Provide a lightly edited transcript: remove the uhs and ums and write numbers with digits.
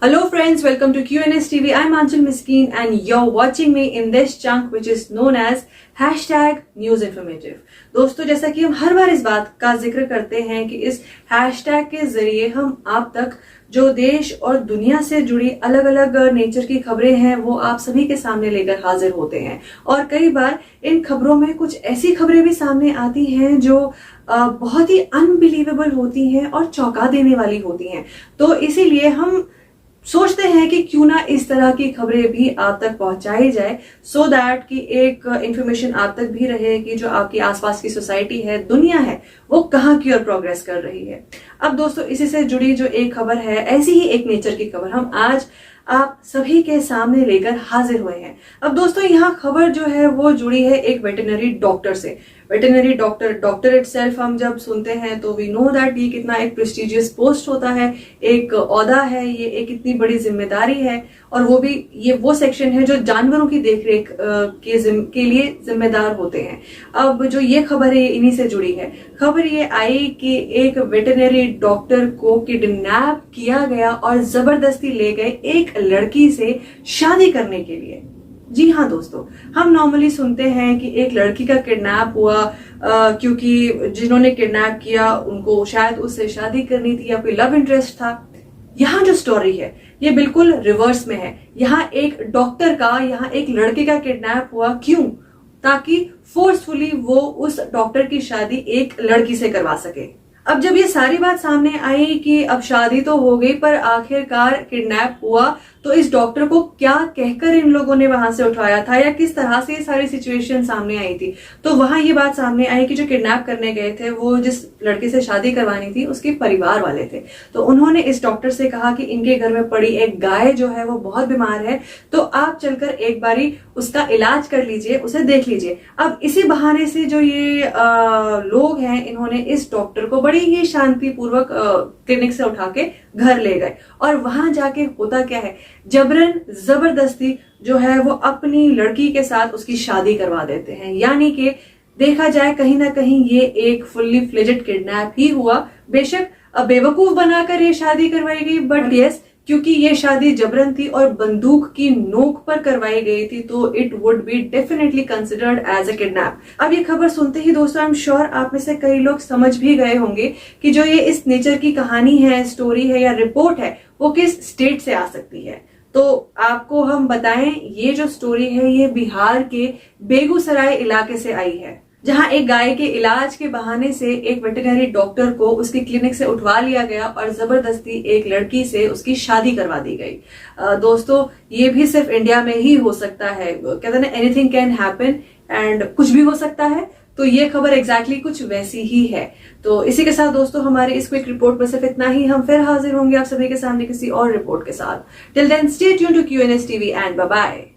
Hello friends, welcome to QNS TV. I'm Anchal Miskeen and you're watching me in this chunk which is known as #NewsInformative। दोस्तों, जैसा कि हम हर बार इस बात का जिक्र करते हैं कि इस हैशटैग के जरिए हम आप तक जो देश और दुनिया से जुड़ी अलग अलग नेचर की खबरें हैं वो आप सभी के सामने लेकर हाजिर होते हैं। और कई बार इन खबरों में कुछ ऐसी खबरें भी सामने आती हैं जो बहुत ही अनबिलीवेबल होती हैं और चौंका देने वाली होती हैं। तो इसीलिए हम सोचते हैं कि क्यों ना इस तरह की खबरें भी आप तक पहुंचाई जाए, सो दैट कि एक इंफॉर्मेशन आप तक भी रहे कि जो आपकी आसपास की सोसाइटी है, दुनिया है, वो कहाँ की ओर प्रोग्रेस कर रही है। अब दोस्तों, इसी से जुड़ी जो एक खबर है, ऐसी ही एक नेचर की खबर हम आज आप सभी के सामने लेकर हाजिर हुए हैं। अब दोस्तों, यहाँ खबर जो है वो जुड़ी है एक वेटरनरी डॉक्टर से। वेटरनरी डॉक्टर इटसेल्फ हम जब सुनते हैं तो वी नो दैट ये कितना एक प्रेस्टिजियस पोस्ट होता है, एक ओहदा है, ये एक इतनी बड़ी जिम्मेदारी है। और वो भी ये वो सेक्शन है जो जानवरों की देखरेख के लिए जिम्मेदार होते हैं। अब जो ये खबर है इन्हीं से जुड़ी है। खबर ये आई कि एक वेटरनरी डॉक्टर को किडनैप किया गया और जबरदस्ती ले गए एक लड़की से शादी करने के लिए। जी हाँ दोस्तों, हम नॉर्मली सुनते हैं कि एक लड़की का किडनैप हुआ क्योंकि जिन्होंने किडनैप किया उनको शायद उससे शादी करनी थी या कोई लव इंटरेस्ट था। यहाँ जो स्टोरी है ये बिल्कुल रिवर्स में है। यहाँ एक डॉक्टर का, यहाँ एक लड़के का किडनैप हुआ। क्यों? ताकि फोर्सफुली वो उस डॉक्टर की शादी एक लड़की से करवा सके। अब जब ये सारी बात सामने आई कि अब शादी तो हो गई पर आखिरकार किडनैप हुआ, तो इस डॉक्टर को क्या कहकर इन लोगों ने वहां से उठाया था या किस तरह से ये सारी सिचुएशन सामने आई थी, तो वहां ये बात सामने आई कि जो किडनैप करने गए थे वो जिस लड़की से शादी करवानी थी उसके परिवार वाले थे। तो उन्होंने इस डॉक्टर से कहा कि इनके घर में पड़ी एक गाय जो है वो बहुत बीमार है, तो आप चलकर एक बारी उसका इलाज कर लीजिए, उसे देख लीजिए। अब इसी बहाने से जो ये लोग हैं, इन्होंने इस डॉक्टर को बड़ी ही शांतिपूर्वक क्लिनिक से उठा के घर ले गए। और वहां जाके होता क्या है, जबरन जबरदस्ती जो है वो अपनी लड़की के साथ उसकी शादी करवा देते हैं। यानी कि देखा जाए कहीं ना कहीं ये एक फुल्ली फ्लेजेड किडनैप ही हुआ। बेशक बेवकूफ बनाकर ये शादी करवाई गई, बट यस, क्योंकि ये शादी जबरन थी और बंदूक की नोक पर करवाई गई थी, तो it would be definitely considered as a kidnap. अब ये खबर सुनते ही दोस्तों, आई एम श्योर आप में से कई लोग समझ भी गए होंगे कि जो ये इस नेचर की कहानी है, स्टोरी है या रिपोर्ट है, वो किस स्टेट से आ सकती है। तो आपको हम बताएं, ये जो स्टोरी है ये बिहार के बेगूसराय इलाके से आई है, जहां एक गाय के इलाज के बहाने से एक वेटरनरी डॉक्टर को उसकी क्लिनिक से उठवा लिया गया और जबरदस्ती एक लड़की से उसकी शादी करवा दी गई। दोस्तों, ये भी सिर्फ इंडिया में ही हो सकता है। कहते हैं एनीथिंग कैन हैपन, एंड कुछ भी हो सकता है। तो ये खबर एग्जैक्टली कुछ वैसी ही है। तो इसी के साथ दोस्तों, हमारे इस क्विक रिपोर्ट में सिर्फ इतना ही। हम फिर हाजिर होंगे आप सभी के सामने किसी और रिपोर्ट के साथ। Till then stay tuned to QNS TV and bye bye.